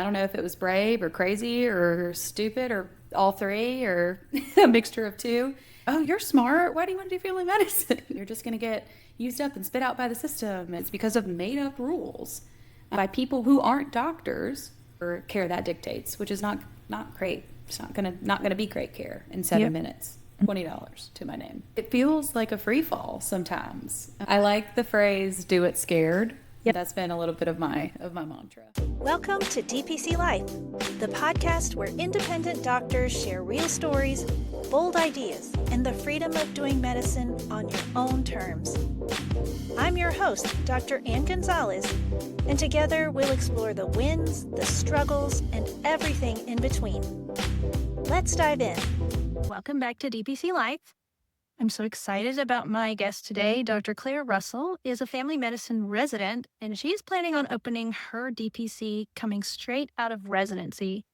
I don't know if it was brave or crazy or stupid or all three or a mixture of two. Oh, you're smart. Why do you want to do family medicine? You're just going to get used up and spit out by the system. It's because of made up rules by people who aren't doctors or care that dictates, which is not great. It's not gonna be great care in 7 minutes. $20 to my name. It feels like a free fall sometimes. I like the phrase "do it scared." Yep. That's been a little bit of my mantra. Welcome to DPC Life, the podcast where independent doctors share real stories, bold ideas, and the freedom of doing medicine on your own terms. I'm your host, Dr. Ann Gonzalez, and together we'll explore the wins, the struggles, and everything in between. Let's dive in. Welcome back to DPC Life. I'm so excited about my guest today. Dr. Claire Russell is a family medicine resident, and she's planning on opening her DPC coming straight out of residency.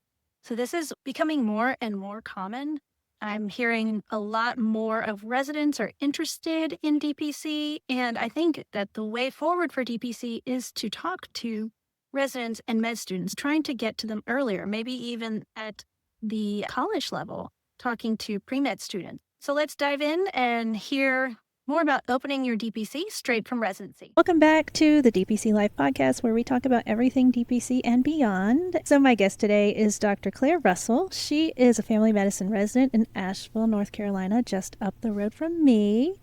So this is becoming more and more common. I'm hearing a lot more of residents are interested in DPC, and I think that the way forward for DPC is to talk to residents and med students, trying to get to them earlier, maybe even at the college level, talking to pre-med students. So let's dive in and hear more about opening your DPC straight from residency. Welcome back to the DPC Life podcast, where we talk about everything DPC and beyond. So my guest today is Dr. Claire Russell. She is a family medicine resident in Asheville, North Carolina, just up the road from me.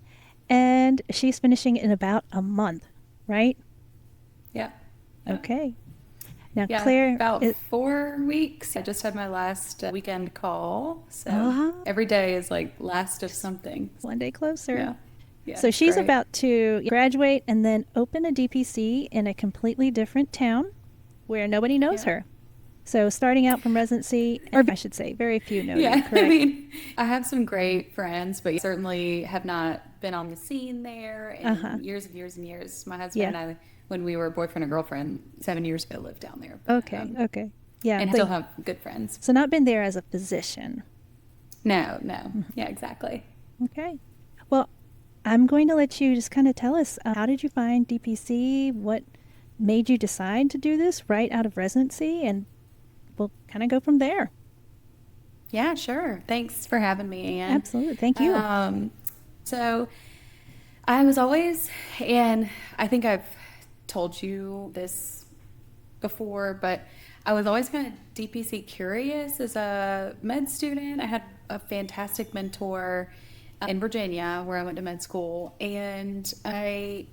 And she's finishing in about a month, right? Yeah. Okay. Now, Yeah, Claire, about 4 weeks. I just had my last weekend call, so Uh-huh. every day is like last of something. one day closer. Yeah. Yeah, So it's she's great. about to graduate and then open a DPC in a completely different town where nobody knows Yeah. her. So starting out from residency, or I should say, very few know you, Yeah, correct? I mean, I have some great friends, but certainly have not been on the scene there in Uh-huh. years and years and years. My husband Yeah. and I, when we were boyfriend and girlfriend 7 years ago, lived down there. Okay. Yeah. And still have good friends. So not been there as a physician. No. Mm-hmm. Yeah, exactly. Okay. Well, I'm going to let you just kind of tell us, how did you find DPC? What made you decide to do this right out of residency? And we'll kind of go from there. Yeah, sure. Thanks for having me, Ann. Absolutely. Thank you. So I was always, and I think I've told you this before, but I was always kind of DPC curious as a med student. I had a fantastic mentor in Virginia where I went to med school, and I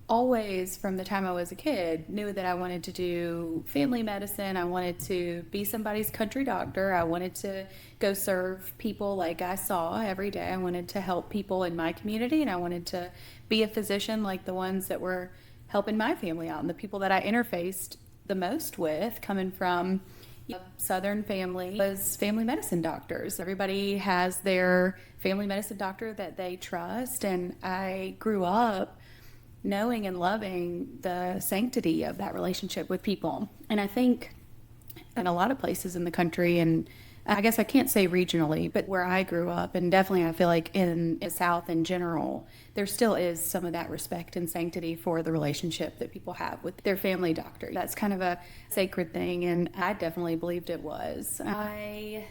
always, from the time I was a kid, knew that I wanted to do family medicine. I wanted to be somebody's country doctor. I wanted to go serve people like I saw every day. I wanted to help people in my community, and I wanted to be a physician like the ones that were helping my family out and the people that I interfaced the most with, coming from a Southern family, was family medicine doctors. Everybody has their family medicine doctor that they trust, and I grew up knowing and loving the sanctity of that relationship with people. And I think in a lot of places in the country, and I guess I can't say regionally, but where I grew up, and definitely I feel like in the South in general, there still is some of that respect and sanctity for the relationship that people have with their family doctor. That's kind of a sacred thing, and I definitely believed it was. I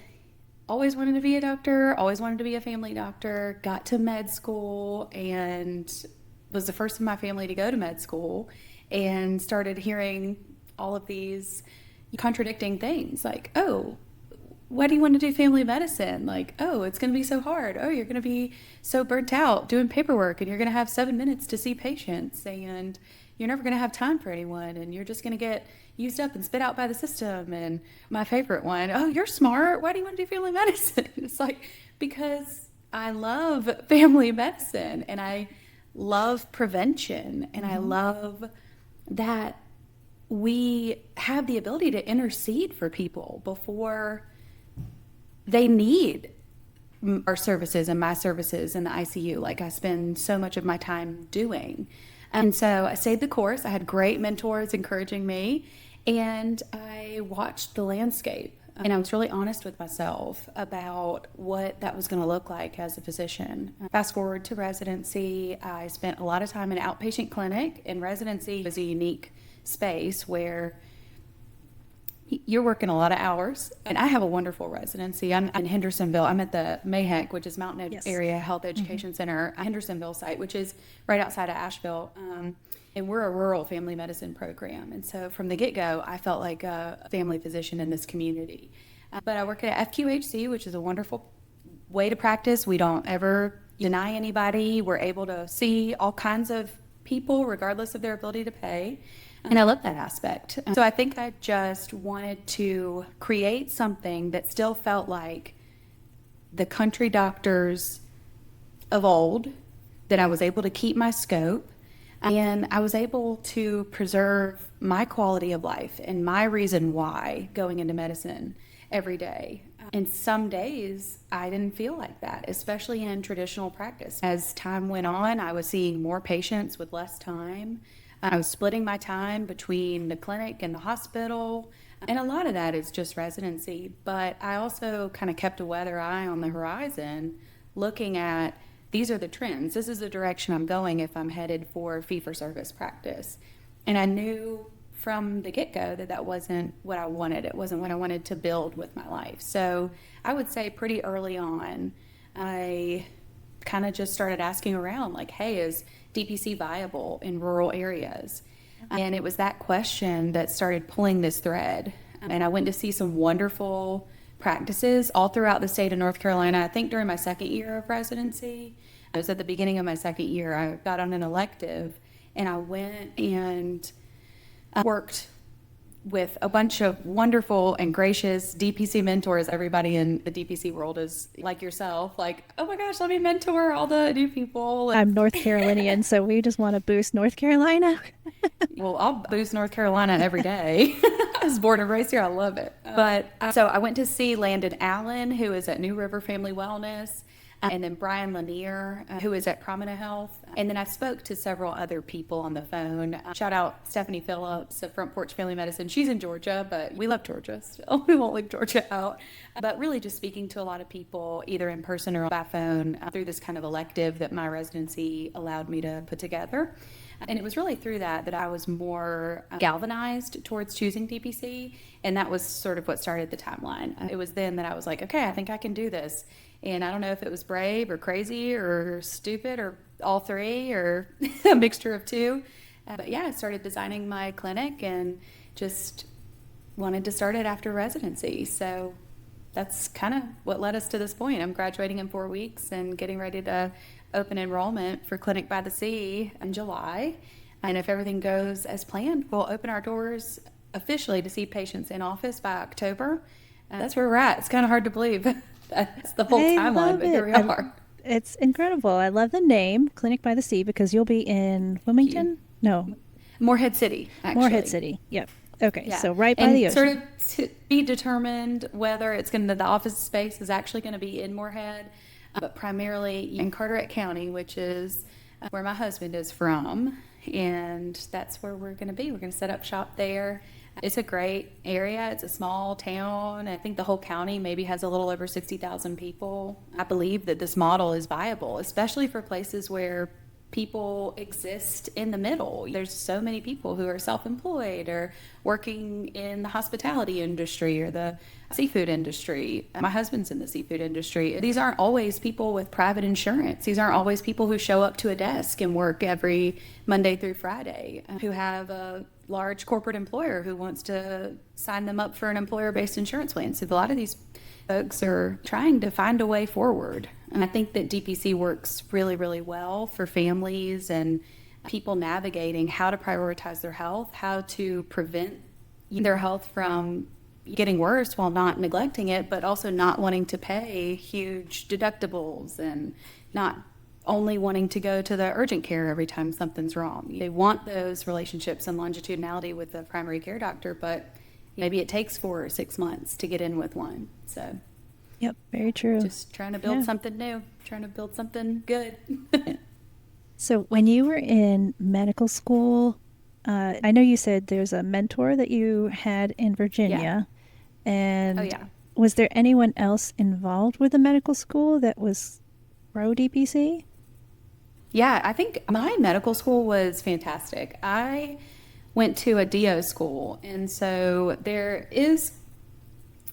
always wanted to be a doctor, always wanted to be a family doctor, got to med school, and was the first in my family to go to med school, and started hearing all of these contradicting things like, oh, why do you want to do family medicine? Like, oh, it's going to be so hard. Oh, you're going to be so burnt out doing paperwork, and you're going to have 7 minutes to see patients, and you're never going to have time for anyone, and you're just going to get used up and spit out by the system. And my favorite one, oh, you're smart. Why do you want to do family medicine? It's like, because I love family medicine, and I love prevention, and I love that we have the ability to intercede for people before they need our services and my services in the ICU, like I spend so much of my time doing. And so I stayed the course. I had great mentors encouraging me, and I watched the landscape. And I was really honest with myself about what that was going to look like as a physician. Fast forward to residency, I spent a lot of time in an outpatient clinic. And residency was a unique space where You're working a lot of hours, and I have a wonderful residency. I'm in Hendersonville. I'm at the Morehead, which is Mountain Yes. Area Health Education Center, Hendersonville site, which is right outside of Asheville. And we're a rural family medicine program. And so from the get-go, I felt like a family physician in this community. But I work at FQHC, which is a wonderful way to practice. We don't ever deny anybody. We're able to see all kinds of people, regardless of their ability to pay. And I love that aspect. So I think I just wanted to create something that still felt like the country doctors of old, that I was able to keep my scope, and I was able to preserve my quality of life and my reason why going into medicine every day. And some days I didn't feel like that, especially in traditional practice. As time went on, I was seeing more patients with less time. I was splitting my time between the clinic and the hospital, and a lot of that is just residency. But I also kind of kept a weather eye on the horizon, looking at these are the trends. This is the direction I'm going if I'm headed for fee-for-service practice. And I knew from the get-go that that wasn't what I wanted. It wasn't what I wanted to build with my life. So I would say pretty early on, I kind of just started asking around, like, hey, is DPC viable in rural areas? And it was that question that started pulling this thread. And I went to see some wonderful practices all throughout the state of North Carolina. I think during my second year of residency, it was at the beginning of my second year, I got on an elective, and I went and worked with a bunch of wonderful and gracious DPC mentors. Everybody in the DPC world is like yourself, like, oh my gosh, let me mentor all the new people. I'm North Carolinian, so we just want to boost North Carolina. Well, I'll boost North Carolina every day. I was born and raised here. I love it. But so I went to see Landon Allen, who is at New River Family Wellness, and then Brian Lanier, who is at Prominent Health. And then I spoke to several other people on the phone. Shout out Stephanie Phillips of Front Porch Family Medicine. She's in Georgia, but we love Georgia still. We won't leave Georgia out. But really just speaking to a lot of people, either in person or by phone, through this kind of elective that my residency allowed me to put together. And it was really through that I was more galvanized towards choosing DPC. And that was sort of what started the timeline. It was then that I was like, okay, I think I can do this. And I don't know if it was brave or crazy or stupid or all three or a mixture of two. But yeah, I started designing my clinic and just wanted to start it after residency. So that's kind of what led us to this point. I'm graduating in 4 weeks and getting ready to open enrollment for Clinic by the Sea in July. And if everything goes as planned, we'll open our doors officially to see patients in office by October. That's where we're at. It's kind of hard to believe. That's the whole timeline, but here we are. It's incredible. I love the name, Clinic by the Sea, because you'll be in Wilmington? No. Morehead City, actually. Morehead City, yep. Okay, Yeah. so right by and the ocean. sort of to be determined whether it's going to, the office space is actually going to be in Morehead, but primarily in Carteret County, which is where my husband is from. And that's where we're going to be. We're going to set up shop there. It's a great area. It's a small town. I think the whole county maybe has a little over 60,000 people. I believe that this model is viable, especially for places where people exist in the middle. There's so many people who are self-employed or working in the hospitality industry or the seafood industry. My husband's in the seafood industry. These aren't always people with private insurance. These aren't always people who show up to a desk and work every Monday through Friday, who have a large corporate employer who wants to sign them up for an employer-based insurance plan. So a lot of these folks are trying to find a way forward. And I think that DPC works really, really well for families and people navigating how to prioritize their health, how to prevent their health from getting worse while not neglecting it, but also not wanting to pay huge deductibles and not only wanting to go to the urgent care every time something's wrong. They want those relationships and longitudinality with the primary care doctor, but maybe it takes 4 or 6 months to get in with one. So Yep, very true. just trying to build something new, trying to build something good. So when you were in medical school, I know you said there's a mentor that you had in Virginia. And Oh, yeah. was there anyone else involved with the medical school that was pro DPC? Yeah, I think my medical school was fantastic. I went to a DO school. And so there is,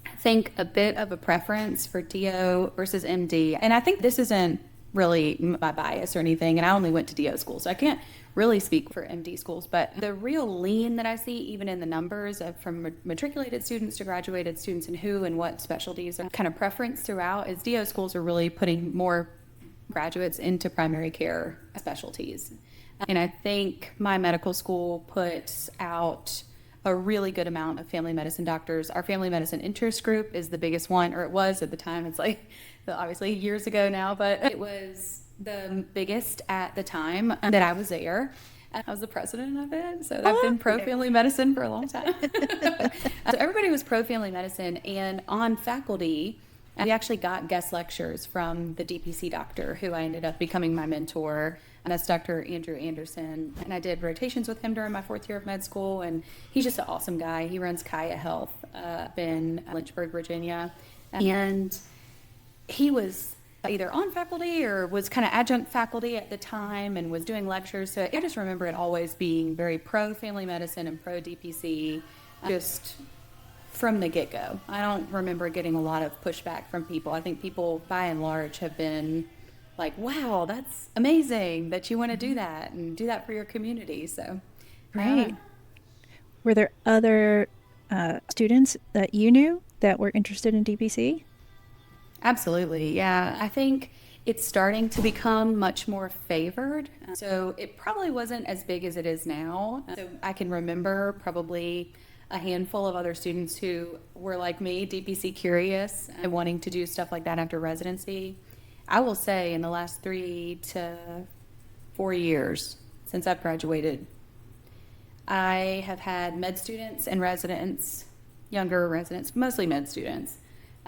I think, a bit of a preference for DO versus MD. And I think this isn't really my bias or anything. And I only went to DO school, so I can't really speak for MD schools. But the real lean that I see, even in the numbers of from matriculated students to graduated students and who and what specialties are kind of preference throughout, is DO schools are really putting more graduates into primary care specialties. And I think my medical school puts out a really good amount of family medicine doctors. Our family medicine interest group is the biggest one, or it was at the time. It's like obviously years ago now, but it was the biggest at the time that I was there. I was the president of it, so I've been pro-family medicine for a long time. So everybody was pro-family medicine, and on faculty, we actually got guest lectures from the DPC doctor who I ended up becoming my mentor. And that's Dr. Andrew Anderson. And I did rotations with him during my 4th year of med school. And he's just an awesome guy. He runs Kaya Health up in Lynchburg, Virginia. And he was either on faculty or was kind of adjunct faculty at the time and was doing lectures. So I just remember it always being very pro-family medicine and pro-DPC, just from the get-go. I don't remember getting a lot of pushback from people. I think people, by and large, have been like, wow, that's amazing that you want to do that and do that for your community. So, right. Were there other students that you knew that were interested in DPC? Absolutely, yeah. I think it's starting to become much more favored. So it probably wasn't as big as it is now. So I can remember probably a handful of other students who were like me, DPC curious and wanting to do stuff like that after residency. I will say in the last 3 to 4 years since I've graduated, I have had med students and residents, younger residents, mostly med students,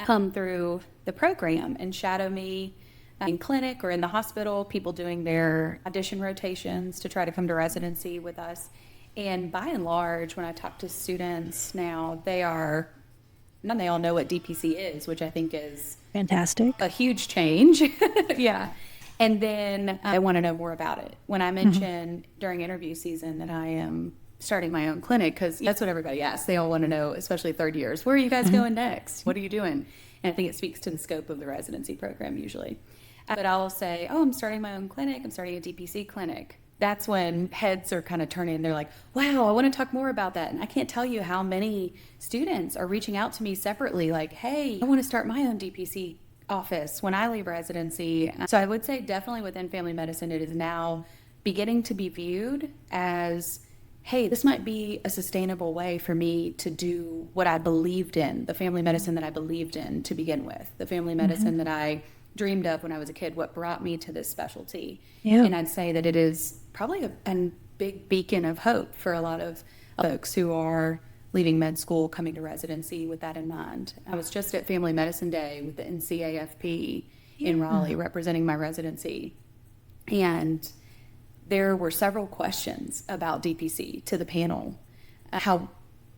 come through the program and shadow me in clinic or in the hospital, people doing their audition rotations to try to come to residency with us. And by and large, when I talk to students now, they all know what DPC is, which I think is fantastic. A huge change. Yeah. And then I want to know more about it. When I mention during interview season that I am starting my own clinic, because that's what everybody asks. They all want to know, especially third years, where are you guys going next? What are you doing? And I think it speaks to the scope of the residency program usually. But I'll say, oh, I'm starting my own clinic. I'm starting a DPC clinic. That's when heads are kind of turning. They're like, wow, I want to talk more about that. And I can't tell you how many students are reaching out to me separately, like, hey, I want to start my own DPC office when I leave residency. So I would say definitely within family medicine, it is now beginning to be viewed as, hey, this might be a sustainable way for me to do what I believed in, the family medicine that I believed in to begin with, the family medicine that I dreamed of when I was a kid, what brought me to this specialty. Yeah. And I'd say that it is probably a big beacon of hope for a lot of folks who are leaving med school, coming to residency with that in mind. I was just at Family Medicine Day with the NCAFP in Raleigh representing my residency. And there were several questions about DPC to the panel, how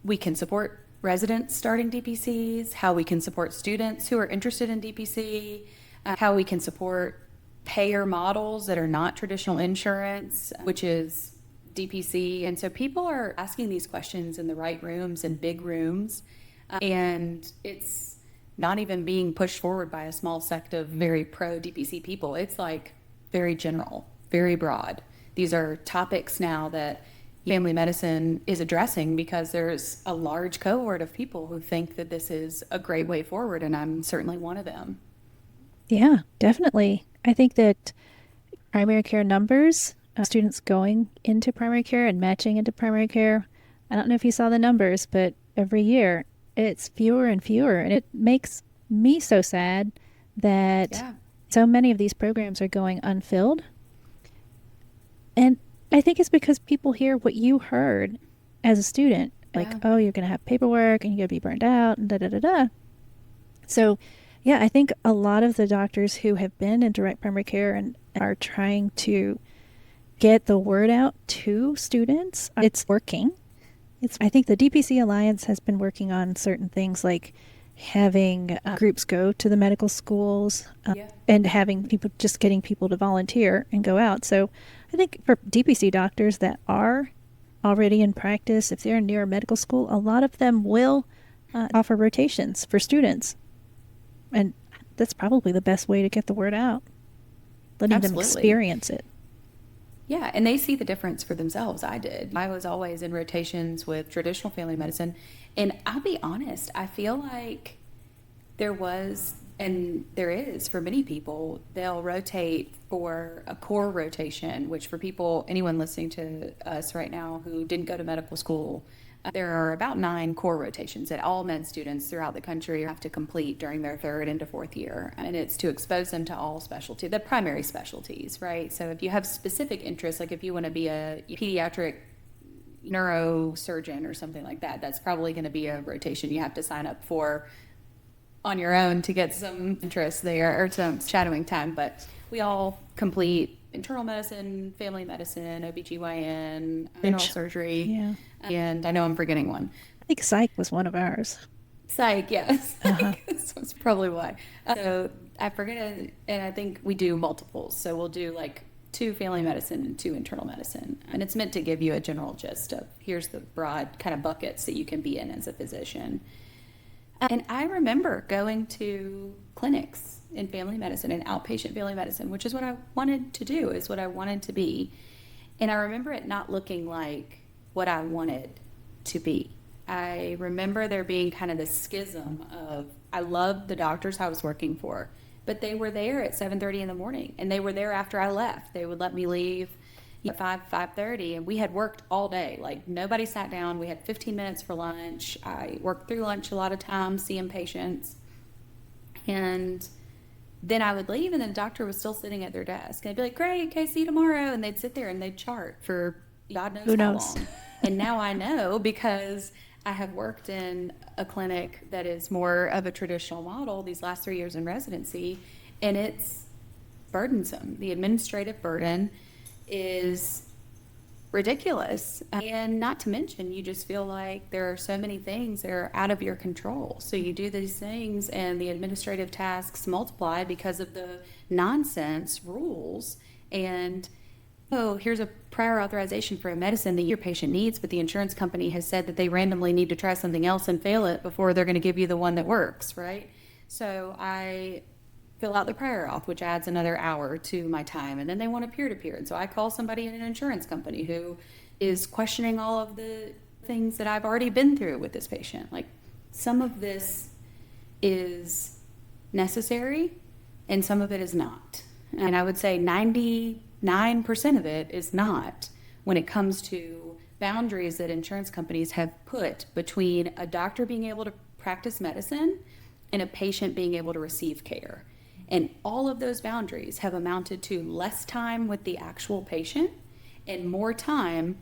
we can support residents starting DPCs, how we can support students who are interested in DPC, how we can support payer models that are not traditional insurance, which is DPC. And so people are asking these questions in the right rooms and big rooms, and it's not even being pushed forward by a small sect of very pro DPC people. It's like very general, very broad. These are topics now that family medicine is addressing because there's a large cohort of people who think that this is a great way forward, and I'm certainly one of them. Yeah, definitely. I think that primary care numbers, students going into primary care and matching into primary care, I don't know if you saw the numbers, but every year it's fewer and fewer. And it makes me so sad that so many of these programs are going unfilled. And I think it's because people hear what you heard as a student, like, oh, you're going to have paperwork and you're going to be burned out and da-da-da-da. So yeah, I think a lot of the doctors who have been in direct primary care and are trying to get the word out to students, it's working. I think the DPC Alliance has been working on certain things like having groups go to the medical schools and having people, just getting people to volunteer and go out. So I think for DPC doctors that are already in practice, if they're near a medical school, a lot of them will offer rotations for students. And that's probably the best way to get the word out, letting them Absolutely. experience it. Yeah, and they see the difference for themselves. I did. I was always in rotations with traditional family medicine. And I'll be honest, I feel like there was, and there is for many people, they'll rotate for a core rotation, which for people, anyone listening to us right now who didn't go to medical school, there are about 9 core rotations that all med students throughout the country have to complete during their 3rd into 4th year. And it's to expose them to all specialty, the primary specialties, right? So if you have specific interests, like if you want to be a pediatric neurosurgeon or something like that, that's probably going to be a rotation you have to sign up for on your own to get some interest there or some shadowing time. But we all complete internal medicine, family medicine, OBGYN, general surgery. Yeah. And I know I'm forgetting one. I think psych was one of ours. Psych, yes. That's probably why. So I forget, and I think we do multiples. So we'll do like 2 family medicine and 2 internal medicine. And it's meant to give you a general gist of here's the broad kind of buckets that you can be in as a physician. And I remember going to clinics in family medicine and outpatient family medicine, which is what I wanted to do, is what I wanted to be. And I remember it not looking like what I wanted to be. I remember there being kind of this schism of, I loved the doctors I was working for, but they were there at 7:30 in the morning, and they were there after I left. They would let me leave at 5:30, and we had worked all day. Like, nobody sat down. We had 15 minutes for lunch. I worked through lunch a lot of times, seeing patients. And then I would leave, and then the doctor was still sitting at their desk. And I'd be like, great, okay, see you tomorrow. And they'd sit there and they'd chart for God knows Who how knows? long. And now I know, because I have worked in a clinic that is more of a traditional model these last 3 years in residency, and it's burdensome. The administrative burden is ridiculous. And not to mention, you just feel like there are so many things that are out of your control. So you do these things and the administrative tasks multiply because of the nonsense rules. And oh, here's a prior authorization for a medicine that your patient needs, but the insurance company has said that they randomly need to try something else and fail it before they're going to give you the one that works, right? So I fill out the prior auth, which adds another hour to my time, and then they want a peer-to-peer. And so I call somebody in an insurance company who is questioning all of the things that I've already been through with this patient. Like, some of this is necessary and some of it is not. And I would say 99% of it is not, when it comes to boundaries that insurance companies have put between a doctor being able to practice medicine and a patient being able to receive care. And all of those boundaries have amounted to less time with the actual patient and more time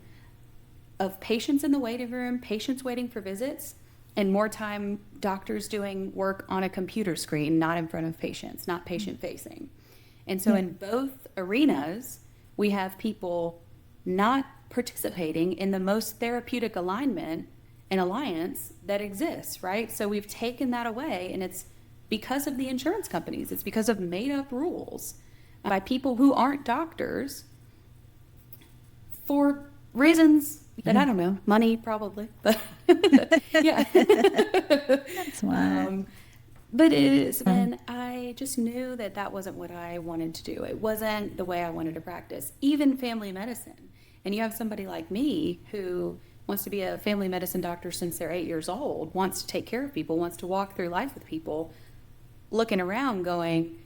of patients in the waiting room, patients waiting for visits, and more time doctors doing work on a computer screen, not in front of patients, not patient facing. And so in both arenas, we have people not participating in the most therapeutic alignment and alliance that exists, right? So we've taken that away, and it's because of the insurance companies. It's because of made up rules by people who aren't doctors for reasons that I don't know, money probably, but yeah. That's why. But it is, and I just knew that that wasn't what I wanted to do. It wasn't the way I wanted to practice, even family medicine. And you have somebody like me who wants to be a family medicine doctor since they're 8 years old, wants to take care of people, wants to walk through life with people, looking around going,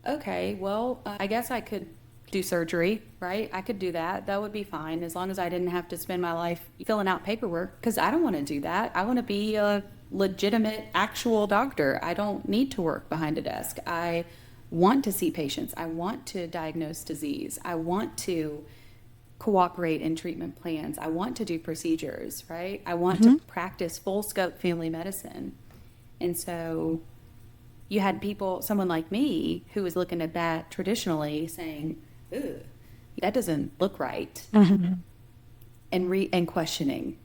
okay, well, I guess I could do surgery, right? I could do that. That would be fine, as long as I didn't have to spend my life filling out paperwork, because I don't want to do that. I want to be a legitimate, actual doctor. I don't need to work behind a desk. I want to see patients. I want to diagnose disease. I want to cooperate in treatment plans. I want to do procedures, right? I want to practice full scope family medicine. And so you had people, someone like me, who was looking at that traditionally saying, "Ugh, that doesn't look right," and questioning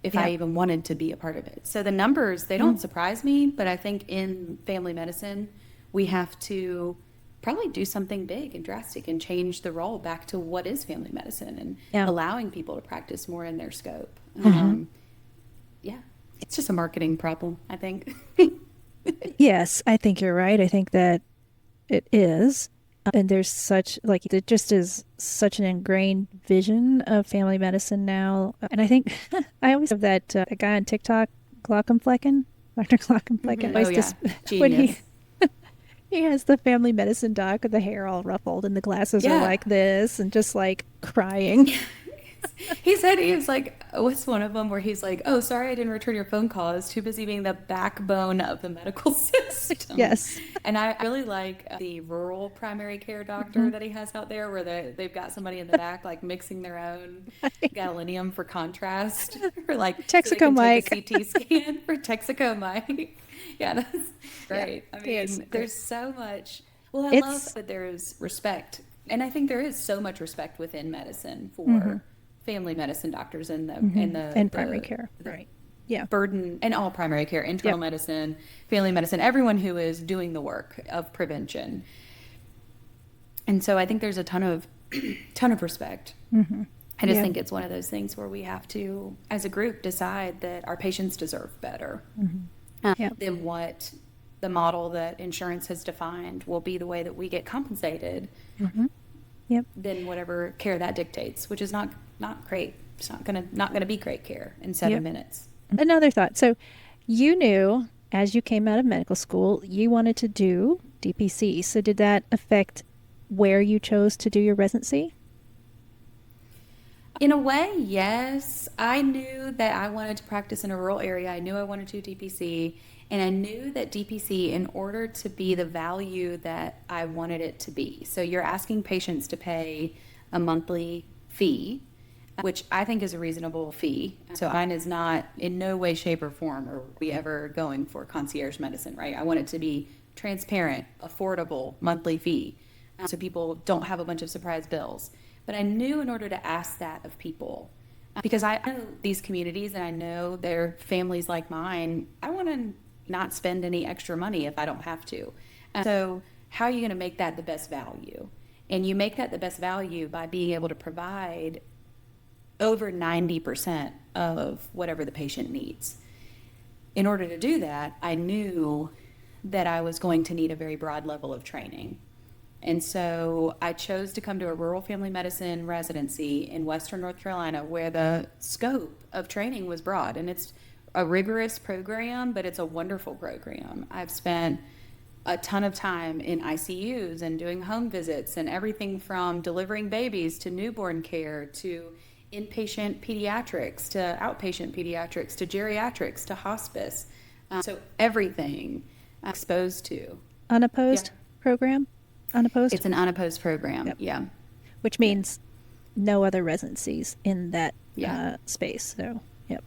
if I even wanted to be a part of it. So the numbers, they don't surprise me, but I think in family medicine, we have to probably do something big and drastic and change the role back to what is family medicine and Yeah. allowing people to practice more in their scope. Mm-hmm. Yeah, it's just a marketing problem, I think. Yes, I think you're right. I think that it is. And there's such, like, it just is such an ingrained vision of family medicine now. And I think I always have that a guy on TikTok, Glockenflecken, Dr. Glockenflecken, Oh always yeah, when genius. he has the family medicine doc with the hair all ruffled and the glasses are Yeah. like this and just like crying. He said, he was like, what's one of them where he's like, oh, sorry, I didn't return your phone call. I was too busy being the backbone of the medical system. Yes. And I really like the rural primary care doctor that he has out there where they've got somebody in the back, like mixing their own gadolinium for contrast or like Texaco Mike. take a CT scan for Texaco Mike. Yeah, that's great. I mean, Yes. there's so much. Well, I It's- love that there is respect. And I think there is so much respect within medicine for family medicine doctors and And primary care. the Right. Yeah. burden and all primary care, internal medicine, family medicine, everyone who is doing the work of prevention. And so I think there's a ton of respect. I just Yeah. think it's one of those things where we have to, as a group, decide that our patients deserve better Yeah. than what the model that insurance has defined will be the way that we get compensated Yep. than whatever care that dictates, which is not great. It's not gonna be great care in 7 minutes. Another thought. So you knew as you came out of medical school, you wanted to do DPC. So did that affect where you chose to do your residency? In a way, yes. I knew that I wanted to practice in a rural area. I knew I wanted to do DPC, and I knew that DPC, in order to be the value that I wanted it to be. So you're asking patients to pay a monthly fee, which I think is a reasonable fee. So mine is not in no way, shape, or form are we ever going for concierge medicine, right? I want it to be transparent, affordable monthly fee, so people don't have a bunch of surprise bills. But I knew in order to ask that of people, because I know these communities and I know they're families like mine, I want to not spend any extra money if I don't have to. So how are you going to make that the best value? And you make that the best value by being able to provide over 90% of whatever the patient needs. In order to do that, I knew that I was going to need a very broad level of training. And so I chose to come to a rural family medicine residency in Western North Carolina where the scope of training was broad. And it's a rigorous program, but it's a wonderful program. I've spent a ton of time in ICUs and doing home visits and everything from delivering babies to newborn care to inpatient pediatrics to outpatient pediatrics to geriatrics to hospice. So everything I'm exposed to. Unopposed program? Unopposed? It's an unopposed program. Yep. Yeah. Which means no other residencies in that Yeah. space. So, yep.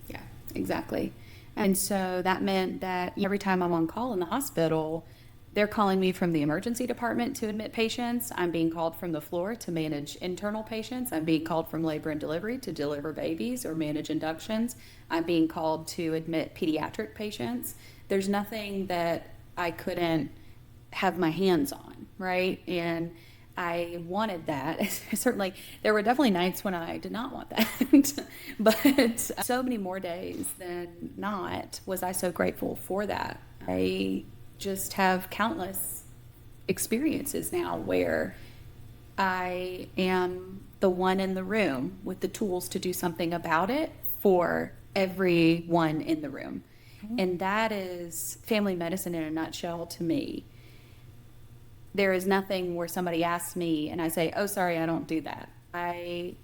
Yeah, exactly. And so that meant that every time I'm on call in the hospital, they're calling me from the emergency department to admit patients. I'm being called from the floor to manage internal patients. I'm being called from labor and delivery to deliver babies or manage inductions. I'm being called to admit pediatric patients. There's nothing that I couldn't have my hands on, right? And I wanted that. Certainly, there were definitely nights when I did not want that. But so many more days than not was I so grateful for that. I just have countless experiences now where I am the one in the room with the tools to do something about it for everyone in the room. And that is family medicine in a nutshell to me. There is nothing where somebody asks me and I say, oh, sorry, I don't do that. I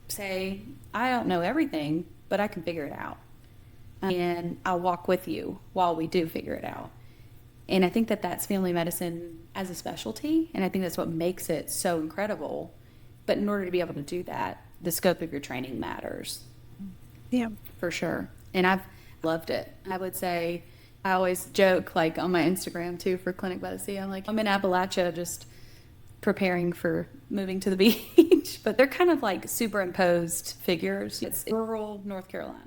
say, I don't know everything, but I can figure it out. And I'll walk with you while we do figure it out. And I think that that's family medicine as a specialty. And I think that's what makes it so incredible. But in order to be able to do that, the scope of your training matters. Yeah. For sure. And I've loved it. I would say, I always joke, like on my Instagram too, for Clinic by the Sea, I'm like, I'm in Appalachia just preparing for moving to the beach. But they're kind of like superimposed figures. It's rural North Carolina.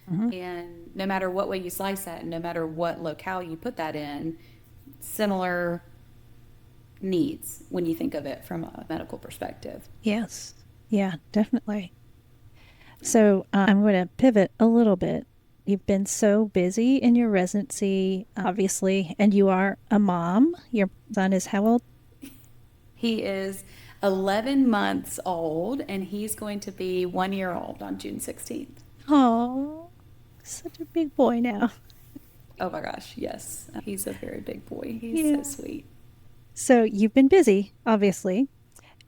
And no matter what way you slice that, and no matter what locale you put that in, similar needs when you think of it from a medical perspective. Yes. Yeah, definitely. So I'm going to pivot a little bit. You've been so busy in your residency, obviously, and you are a mom. Your son is how old? He is 11 months old, and he's going to be 1 year old on June 16th. Oh, such a big boy now. Oh my gosh, yes. He's a very big boy. He's Yeah. so sweet. So you've been busy, obviously,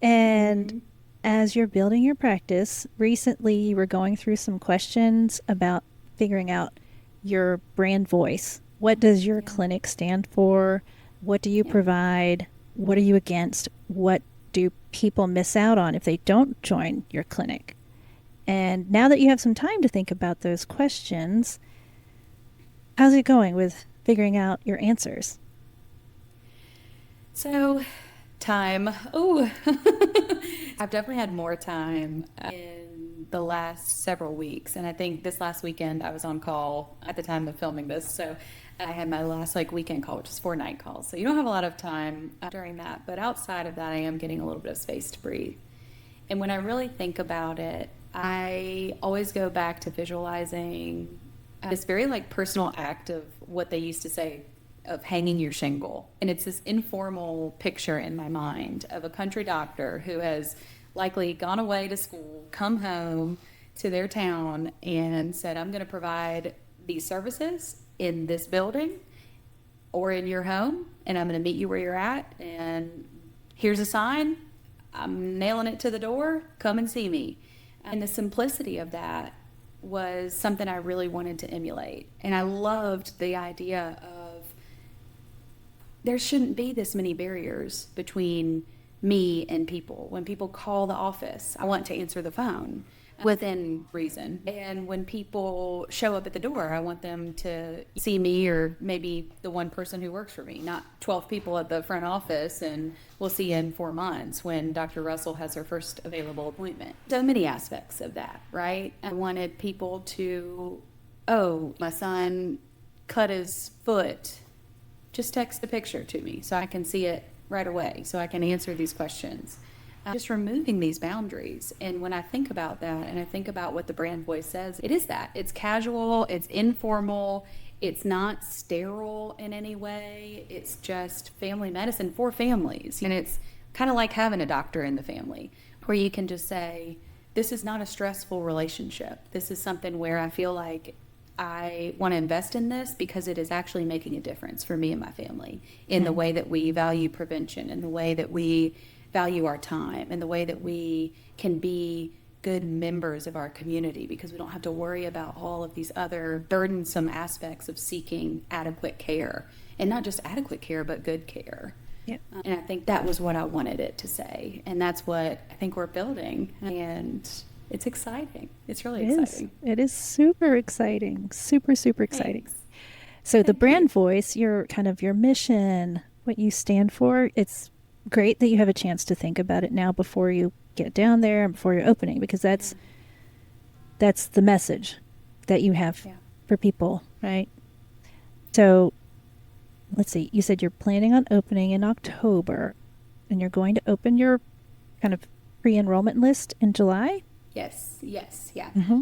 and as you're building your practice, recently you were going through some questions about figuring out your brand voice. What does your clinic stand for? What do you provide? What are you against? What do people miss out on if they don't join your clinic? And now that you have some time to think about those questions, how's it going with figuring out your answers? So, time. Oh, I've definitely had more time in the last several weeks. And I think this last weekend I was on call at the time of filming this. So I had my last weekend call, which is 4 night calls. So you don't have a lot of time during that. But outside of that, I am getting a little bit of space to breathe. And when I really think about it, I always go back to visualizing this very personal act of what they used to say of hanging your shingle. And it's this informal picture in my mind of a country doctor who has likely gone away to school, come home to their town and said, I'm going to provide these services in this building or in your home, and I'm going to meet you where you're at. And here's a sign. I'm nailing it to the door. Come and see me. And the simplicity of that was something I really wanted to emulate. And I loved the idea of there shouldn't be this many barriers between me and people. When people call the office, I want to answer the phone within reason. And when people show up at the door, I want them to see me or maybe the one person who works for me, not 12 people at the front office and we'll see you in 4 months when Dr. Russell has her first available appointment. So many aspects of that, right? I wanted people to, oh, my son cut his foot. Just text a picture to me so I can see it right away, so I can answer these questions. Just removing these boundaries. And when I think about that and I think about what the brand voice says, it is that. It's casual, it's informal, it's not sterile in any way. It's just family medicine for families. And it's kind of like having a doctor in the family where you can just say, this is not a stressful relationship. This is something where I feel like I want to invest in this because it is actually making a difference for me and my family in the way that we value prevention, in the way that we value our time, in the way that we can be good members of our community because we don't have to worry about all of these other burdensome aspects of seeking adequate care. And not just adequate care, but good care. Yep. And I think that was what I wanted it to say. And that's what I think we're building. And it's exciting. It's really exciting. It is super exciting. Super, super exciting. Thanks. So the brand voice, your mission, what you stand for, it's great that you have a chance to think about it now before you get down there and before you're opening, because that's the message that you have for people, right? So let's see, you said you're planning on opening in October and you're going to open your kind of pre-enrollment list in July? Yes, yeah. Mm-hmm.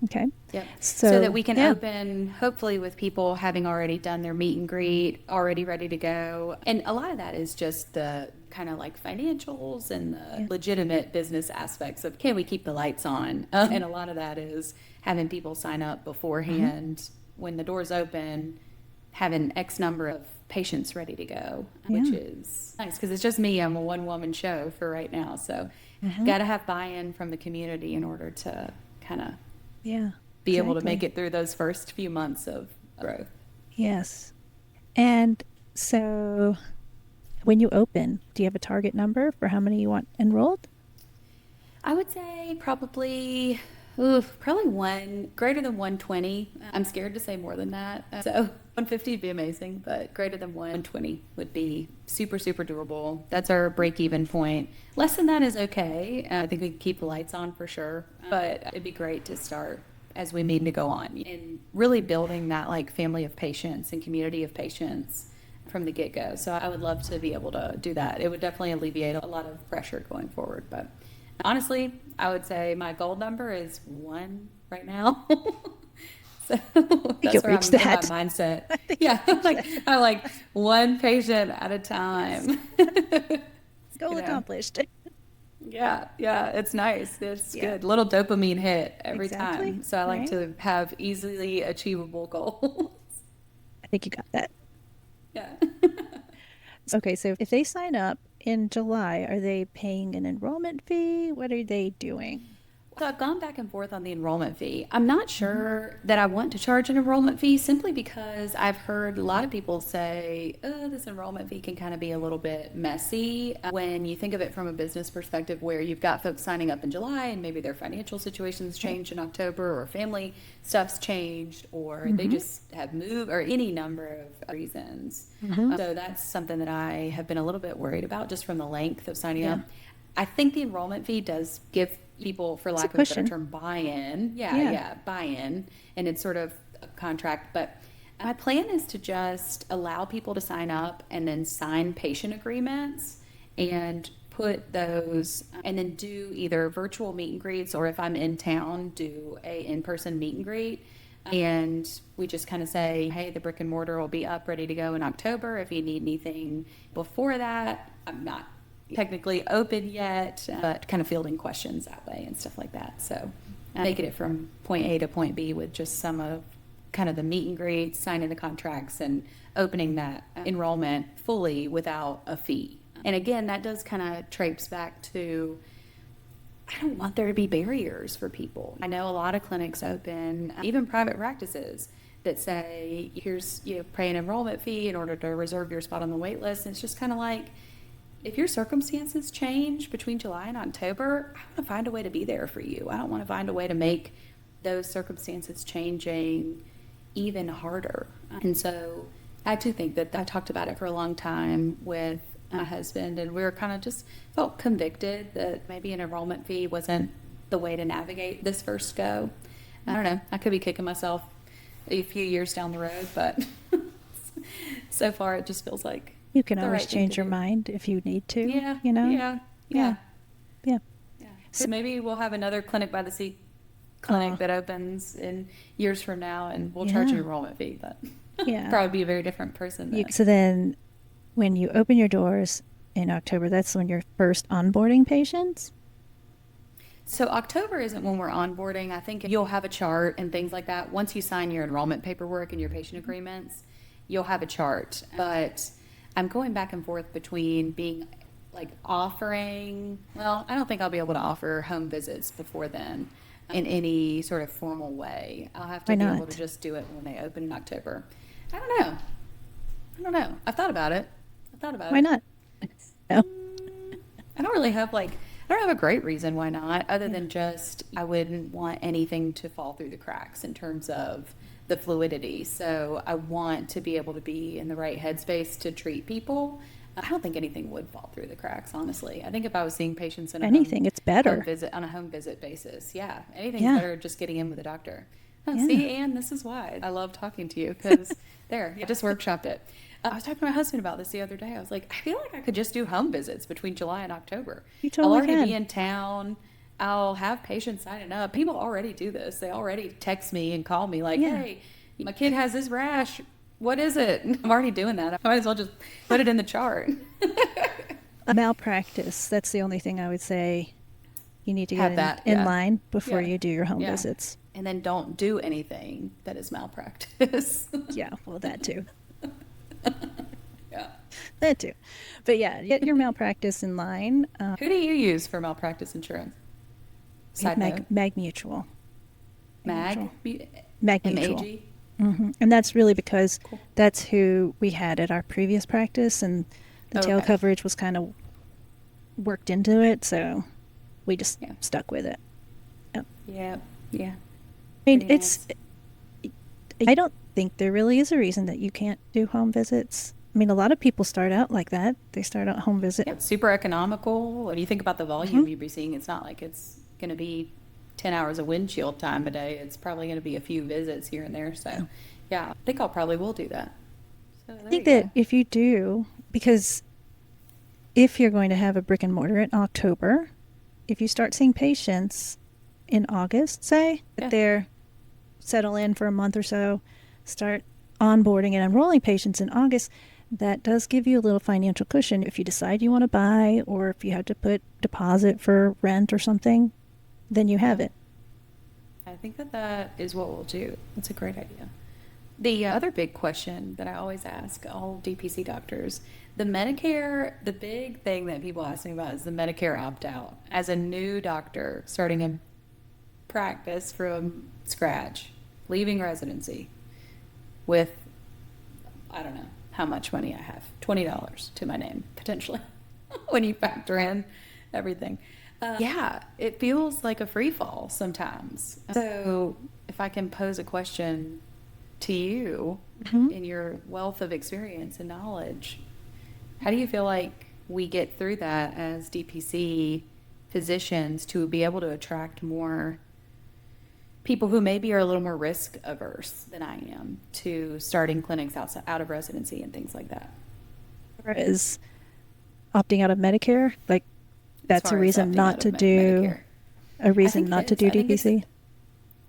Okay. Yep. So So that we can open, hopefully, with people having already done their meet and greet, already ready to go. And a lot of that is just the kind of financials and the legitimate business aspects of can we keep the lights on? And a lot of that is having people sign up beforehand when the doors open, having X number of patients ready to go, which is nice because it's just me. I'm a one-woman show for right now. So got to have buy-in from the community in order to kind of be able to make it through those first few months of growth. Yes. And so when you open, do you have a target number for how many you want enrolled? I would say probably one greater than 120. I'm scared to say more than that. So 150 would be amazing, but greater than 120 would be super, super doable. That's our break-even point. Less than that is okay. I think we can keep the lights on for sure, but it'd be great to start as we need to go on and really building that family of patients and community of patients from the get-go. So I would love to be able to do that. It would definitely alleviate a lot of pressure going forward. But honestly, I would say my goal number is 1 right now. So that's where I'm in my mindset. Yeah, I'm like 1 patient at a time. Goal accomplished. Yeah, it's nice. It's good. Little dopamine hit every time. So I like to have easily achievable goals. I think you got that. Yeah. Okay, so if they sign up in July, are they paying an enrollment fee? What are they doing? So I've gone back and forth on the enrollment fee. I'm not sure that I want to charge an enrollment fee simply because I've heard a lot of people say, oh, this enrollment fee can kind of be a little bit messy when you think of it from a business perspective where you've got folks signing up in July and maybe their financial situations changed in October or family stuff's changed or they just have moved or any number of reasons. So that's something that I have been a little bit worried about just from the length of signing up. I think the enrollment fee does give people, for lack of a better term, buy-in. Buy-in. And it's sort of a contract. But my plan is to just allow people to sign up and then sign patient agreements and put those, and then do either virtual meet and greets or if I'm in town, do a in-person meet and greet. And we just kind of say, hey, the brick and mortar will be up, ready to go in October. If you need anything before that, I'm not technically open yet, but kind of fielding questions that way and stuff like that. So making it from point A to point B with just some of kind of the meet and greets, signing the contracts, and opening that enrollment fully without a fee. And again, that does kind of traipse back to, I don't want there to be barriers for people. I know a lot of clinics open, even private practices, that say, here's, pay an enrollment fee in order to reserve your spot on the wait list. And it's just kind of like, if your circumstances change between July and October, I want to find a way to be there for you. I don't want to find a way to make those circumstances changing even harder. And so I do think that I talked about it for a long time with my husband, and we were kind of just felt convicted that maybe an enrollment fee wasn't the way to navigate this first go. I don't know. I could be kicking myself a few years down the road, but so far it just feels like you can always change your mind if you need to. Yeah. Yeah. So maybe we'll have another Clinic by the Sea clinic that opens in years from now, and we'll charge an enrollment fee. But probably be a very different person. So then, when you open your doors in October, that's when you're first onboarding patients. So October isn't when we're onboarding. I think you'll have a chart and things like that. Once you sign your enrollment paperwork and your patient agreements, you'll have a chart. But I'm going back and forth between being like offering, well, I don't think I'll be able to offer home visits before then in any sort of formal way. I'll have to be able to just do it when they open in October. I don't know. I've thought about it. Why not? No. I don't really have I don't have a great reason why not, other than just I wouldn't want anything to fall through the cracks in terms of the fluidity. So I want to be able to be in the right headspace to treat people. I don't think anything would fall through the cracks, honestly. I think if I was seeing patients in it's better on a home visit basis. Yeah, anything's better just getting in with a doctor. See, Anne, this is why I love talking to you, because I just workshopped it. I was talking to my husband about this the other day. I was like, I feel like I could just do home visits between July and October. You totally I'll already can. be in town. I'll have patients signing up. People already do this. They already text me and call me like, hey, my kid has this rash. What is it? I'm already doing that. I might as well just put it in the chart. A malpractice. That's the only thing I would say you need to get in line before you do your home visits. And then don't do anything that is malpractice. Yeah, well, that too. Yeah. That too. But get your malpractice in line. Who do you use for malpractice insurance? Mag Mutual. Mag Mutual. MAG? Mm-hmm. And that's really because that's who we had at our previous practice, and the tail coverage was kind of worked into it, so we just stuck with it. Yeah. I mean, I don't think there really is a reason that you can't do home visits. I mean, a lot of people start out like that. They start out home visit. Yeah, it's super economical. When you think about the volume you'd be seeing, it's not like it's going to be 10 hours of windshield time a day. It's probably going to be a few visits here and there. So, I think I probably will do that. So I there think you that go. if you do, because if you're going to have a brick and mortar in October, if you start seeing patients in August, say, that Yeah. they're settle in for a month or so, start onboarding and enrolling patients in August, that does give you a little financial cushion if you decide you want to buy or if you have to put deposit for rent or something, then you have Yeah. it. I think that that is what we'll do. That's a great idea. The other big question that I always ask all DPC doctors, the Medicare, the big thing that people ask me about is the Medicare opt-out. As a new doctor starting a practice from scratch, leaving residency with, I don't know how much money I have, $20 to my name, potentially, when you factor in everything. Yeah, it feels like a free fall sometimes. So if I can pose a question to you Mhm. in your wealth of experience and knowledge, how do you feel like we get through that as DPC physicians to be able to attract more people who maybe are a little more risk averse than I am to starting clinics out of residency and things like that? Whereas opting out of Medicare, like As that's a far as reason opting not out of to do Medicare, a I reason think it not to is. do I think it's, DPC.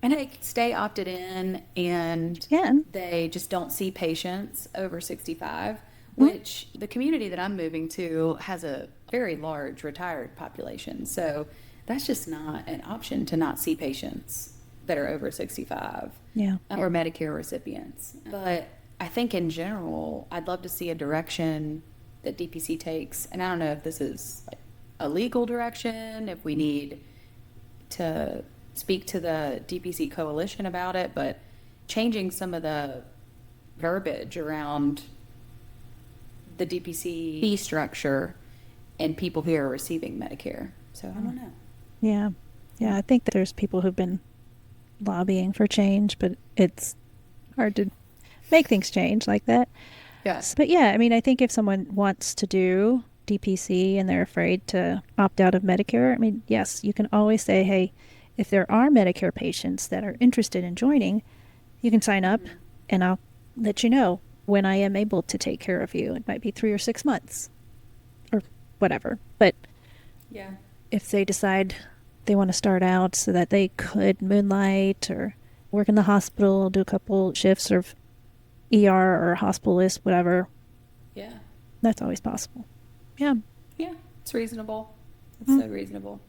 and they could stay opted in and Can. they just don't see patients over 65, Mhm. which the community that I'm moving to has a very large retired population. So that's just not an option to not see patients that are over 65 Yeah. or Medicare recipients. But I think in general, I'd love to see a direction that DPC takes. And I don't know if this is like a legal direction, if we need to speak to the DPC coalition about it, but changing some of the verbiage around the DPC fee structure and people who are receiving Medicare. So I don't know. Yeah. Yeah. I think that there's people who've been lobbying for change, but it's hard to make things change like that. Yes. But yeah, I mean, I think if someone wants to do DPC and they're afraid to opt out of Medicare, I mean, yes, you can always say, hey, if there are Medicare patients that are interested in joining, you can sign up and I'll let you know when I am able to take care of you. It might be 3 or 6 months or whatever. But Yeah. if they decide they want to start out so that they could moonlight or work in the hospital, do a couple shifts of ER or hospitalist, whatever, Yeah. that's always possible. Yeah. Yeah. It's reasonable. It's Mm. so reasonable.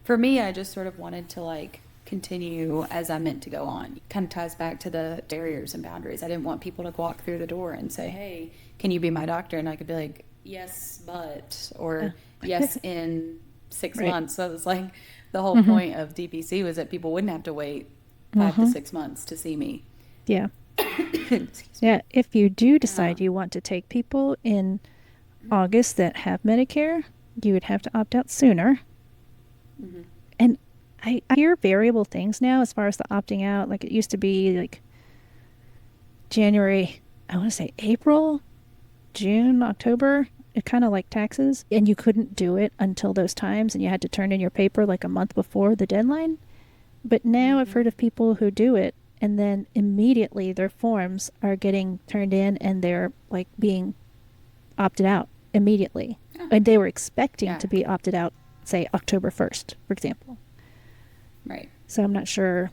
For me, I just sort of wanted to like continue as I meant to go on. Kind of ties back to the barriers and boundaries. I didn't want people to walk through the door and say, "Hey, can you be my doctor?" And I could be like, "Yes, but," or "Yes, in 6 Right. months." So it was like the whole Mhm. point of DPC was that people wouldn't have to wait 5 to Mhm. 6 months to see me. Yeah. Excuse me. Yeah. If you do decide Um, you want to take people in August that have Medicare, you would have to opt out sooner. mhm. And I hear variable things now as far as the opting out. Like it used to be like January, I want to say April, June, October. It kind of like taxes. And you couldn't do it until those times and you had to turn in your paper like a month before the deadline. But now I've heard of people who do it and then immediately their forms are getting turned in and they're like being opted out immediately. Oh, And they were expecting yeah. to be opted out, say October 1st, for example. Right. So I'm not sure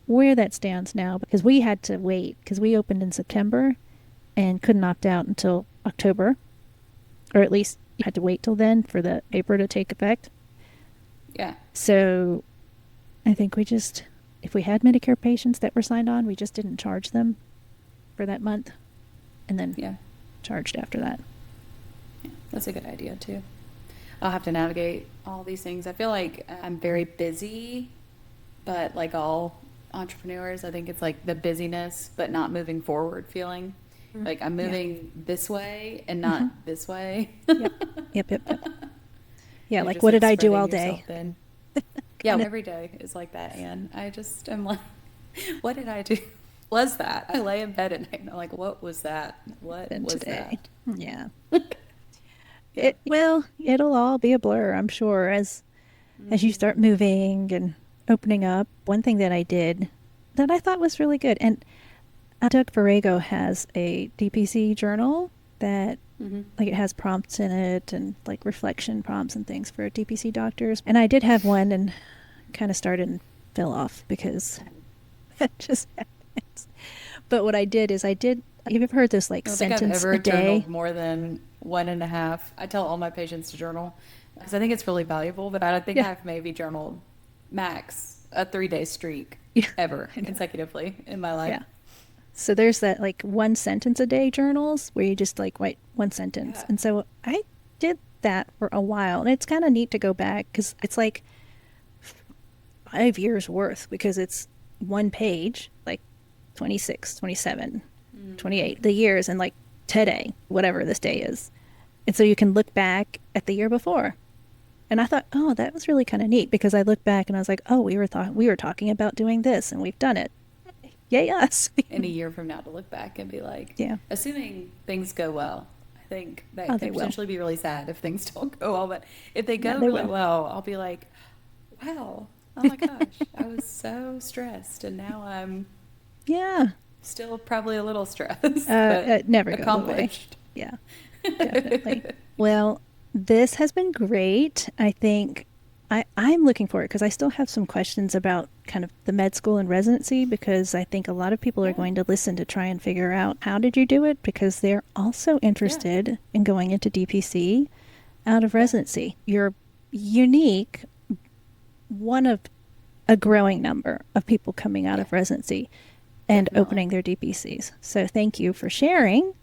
where that stands now because we had to wait because we opened in September and couldn't opt out until October, or at least you had to wait till then for the paper to take effect. Yeah. So I think we just, if we had Medicare patients that were signed on, we just didn't charge them for that month and then Yeah. charged after that. Yeah. That's a good idea too. I'll have to navigate all these things. I feel like I'm very busy, but like all entrepreneurs, I think it's like the busyness, but not moving forward feeling. Like I'm moving this way and not this way. Yep. Yep. Yeah, You're like just, what did I do spreading all yourself day? thin. Yeah, Kinda- every day is like that, Anne. I just am like, what did I do? Was that? I lay in bed at night and I'm like, what was that? What than was today. that? Yeah. Yeah. It'll all be a blur, I'm sure, as you start moving and opening up. One thing that I did that I thought was really good, and Doug Borrego has a DPC journal that like it has prompts in it and like reflection prompts and things for DPC doctors. And I did have one and kind of started and fell off because that just happens. But what I did is you've ever heard this like I don't think I've sentence ever a day? journaled more than 1.5. I tell all my patients to journal because I think it's really valuable, but I don't think Yeah. I've maybe journaled max a 3-day streak ever consecutively in my life. Yeah. So there's that like one sentence a day journals where you just like write one sentence. Yeah. And so I did that for a while. And it's kind of neat to go back because it's like 5 years worth because it's one page, like 26, 27, 28, the years and like today, whatever this day is. And so you can look back at the year before. And I thought, oh, that was really kind of neat because I looked back and I was like, oh, we were talking about doing this and we've done it. Yay us. In a year from now to look back and be like, Yeah. assuming things go well, I think that Oh, could they will. potentially be really sad if things don't go well, but if they go Yeah, they really will. well, I'll be like, wow, oh my gosh, I was so stressed and now I'm Yeah. still probably a little stressed, It never goes away. accomplished. Yeah, definitely. Well, this has been great. I think I'm looking forward because I still have some questions about kind of the med school and residency because I think a lot of people are going to listen to try and figure out how did you do it because they're also interested in going into DPC out of residency. You're unique, one of a growing number of people coming out of residency and Definitely. opening their DPCs. So thank you for sharing.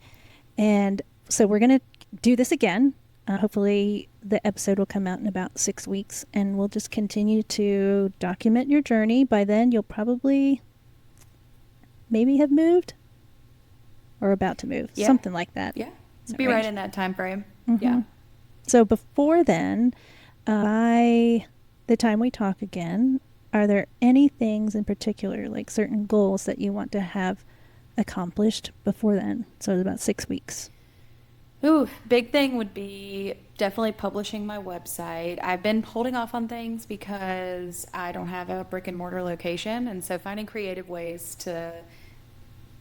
And so we're going to do this again. Hopefully the episode will come out in about 6 weeks and we'll just continue to document your journey. By then you'll probably maybe have moved or about to move, Yeah. something like that. Yeah, That be right range. in that time frame. Mhm. Yeah. So before then, by the time we talk again, are there any things in particular, like certain goals that you want to have accomplished before then? So it's about 6 weeks. Ooh, big thing would be definitely publishing my website. I've been holding off on things because I don't have a brick and mortar location, and so finding creative ways to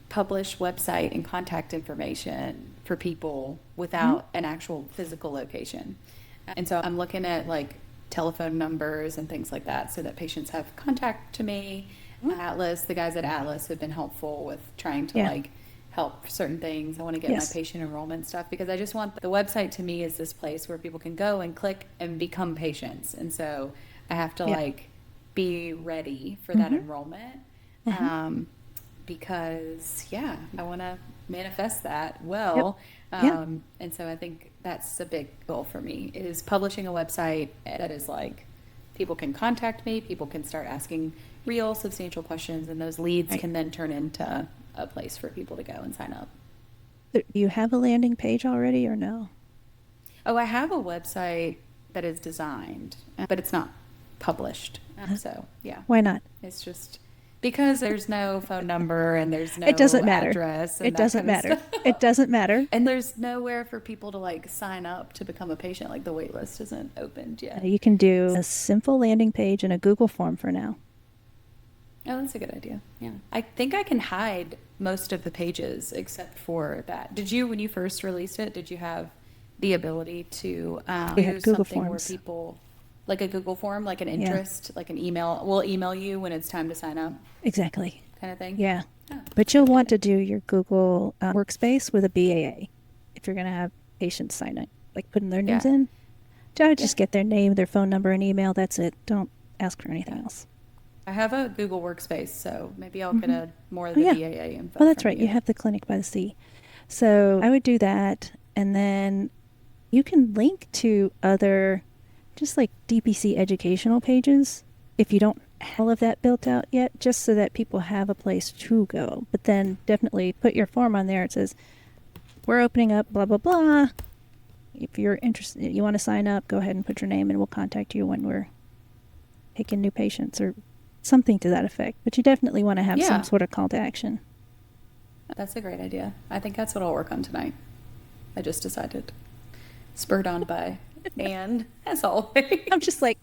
publish website and contact information for people without an actual physical location. And so I'm looking at like telephone numbers and things like that so that patients have contact to me. Atlas, the guys at Atlas have been helpful with trying to Yeah. like help certain things. I want to get Yes. my patient enrollment stuff because I just want the website to me is this place where people can go and click and become patients. And so I have to Yeah. like be ready for that enrollment. Because I want to manifest that well. Yeah. And so I think that's a big goal for me is publishing a website that is like people can contact me, people can start asking real substantial questions, and those leads Right. can then turn into a place for people to go and sign up. Do you have a landing page already or no? Oh, I have a website that is designed, but it's not published. So yeah, Why not? it's just because there's no phone number and there's no It doesn't matter. address. And It that doesn't kind of matter. stuff. It doesn't matter. And there's nowhere for people to like sign up to become a patient. Like the wait list isn't opened yet. You can do a simple landing page and a Google form for now. Oh, that's a good idea. Yeah. I think I can hide most of the pages except for that. Did you, when you first released it, did you have the ability to We had use Google something Forms. where people, like a Google form, like an Yeah. interest, like an email, we'll email you when it's time to sign up Exactly. kind of thing? Yeah. Oh, But you'll want to do your Google workspace with a BAA if you're going to have patients sign up, like putting their names Yeah. in. Just get their name, their phone number, and email. That's it. Don't ask for anything else. I have a Google workspace, so maybe I'll get a more of Oh, the yeah. BAA info. Oh, that's from right. You have the Clinic by the Sea. So I would do that. And then you can link to other just like DPC educational pages if you don't have all of that built out yet, just so that people have a place to go. But then definitely put your form on there. It says, we're opening up, blah, blah, blah. If you're interested, you want to sign up, go ahead and put your name and we'll contact you when we're taking new patients or something to that effect. But you definitely want to have Yeah. some sort of call to action. That's a great idea. I think that's what I'll work on tonight. I just decided. Spurred on by Anne, as always. I'm just like,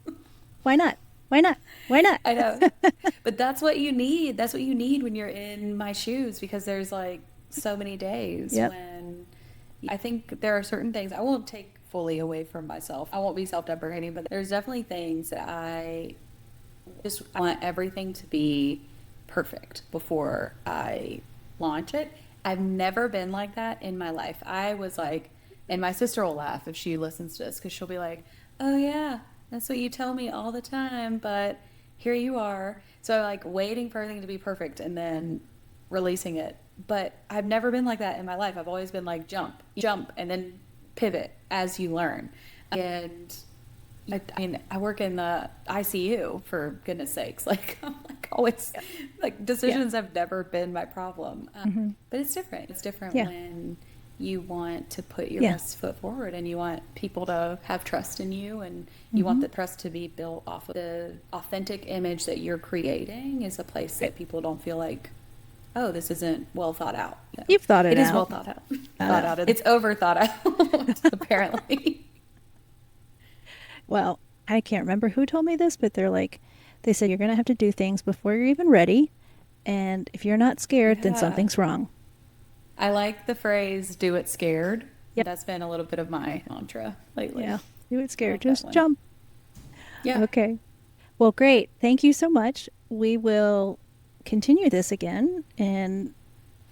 why not? Why not? Why not? I know. But that's what you need. That's what you need when you're in my shoes, because there's like so many days Yep. when I think there are certain things I won't take fully away from myself. I won't be self-deprecating, but there's definitely things that I just want everything to be perfect before I launch it. I've never been like that in my life. I was like, and my sister will laugh if she listens to this, because she'll be like, oh yeah, that's what you tell me all the time, but here you are. So like waiting for everything to be perfect and then releasing it. But I've never been like that in my life. I've always been like jump, and then pivot as you learn. And I mean, I work in the ICU, for goodness sakes. Like, I'm like always, like, decisions have never been my problem. But it's different. It's different when you want to put your best foot forward, and you want people to have trust in you, and you want the trust to be built off of the authentic image that you're creating is a place that people don't feel like, oh, this isn't well thought out. So You've thought it out. It is well thought out. Thought out. It's over thought out, apparently. Well, I can't remember who told me this, but they said you're going to have to do things before you're even ready. And if you're not scared, then something's wrong. I like the phrase, do it scared. Yep. That's been a little bit of my mantra lately. Yeah. Do it scared. like that Just one. jump. Yeah. Okay. Well, great. Thank you so much. We will continue this again in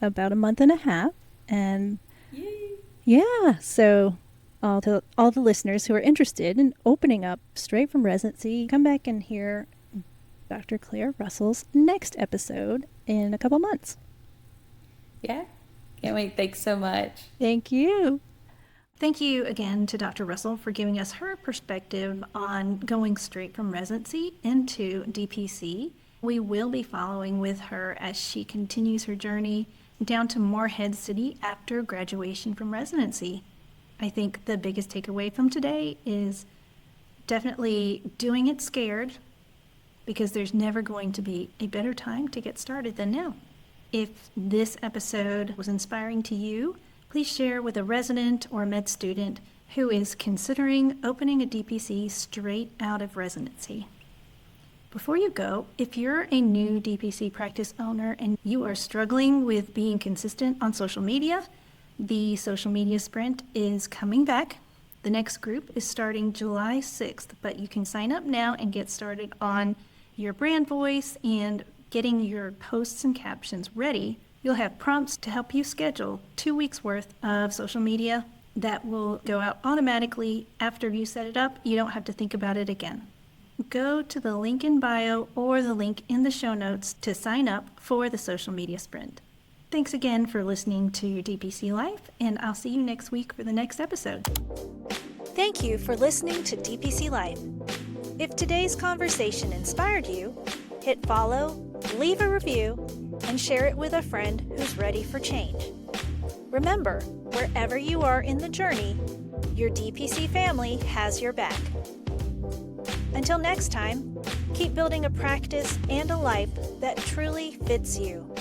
about a month and a half. And Yay. yeah, so all the listeners who are interested in opening up straight from residency, come back and hear Dr. Claire Russell's next episode in a couple months. Yeah. Can't wait. Thanks so much. Thank you. Thank you again to Dr. Russell for giving us her perspective on going straight from residency into DPC. We will be following with her as she continues her journey down to Morehead City after graduation from residency. I think the biggest takeaway from today is definitely doing it scared, because there's never going to be a better time to get started than now. If this episode was inspiring to you, please share with a resident or med student who is considering opening a DPC straight out of residency. Before you go, if you're a new DPC practice owner and you are struggling with being consistent on social media, the social media sprint is coming back. The next group is starting July 6th, but you can sign up now and get started on your brand voice and getting your posts and captions ready. You'll have prompts to help you schedule 2 weeks worth of social media that will go out automatically after you set it up. You don't have to think about it again. Go to the link in bio or the link in the show notes to sign up for the social media sprint. Thanks again for listening to DPC Life, and I'll see you next week for the next episode. Thank you for listening to DPC Life. If today's conversation inspired you, hit follow, leave a review, and share it with a friend who's ready for change. Remember, wherever you are in the journey, your DPC family has your back. Until next time, keep building a practice and a life that truly fits you.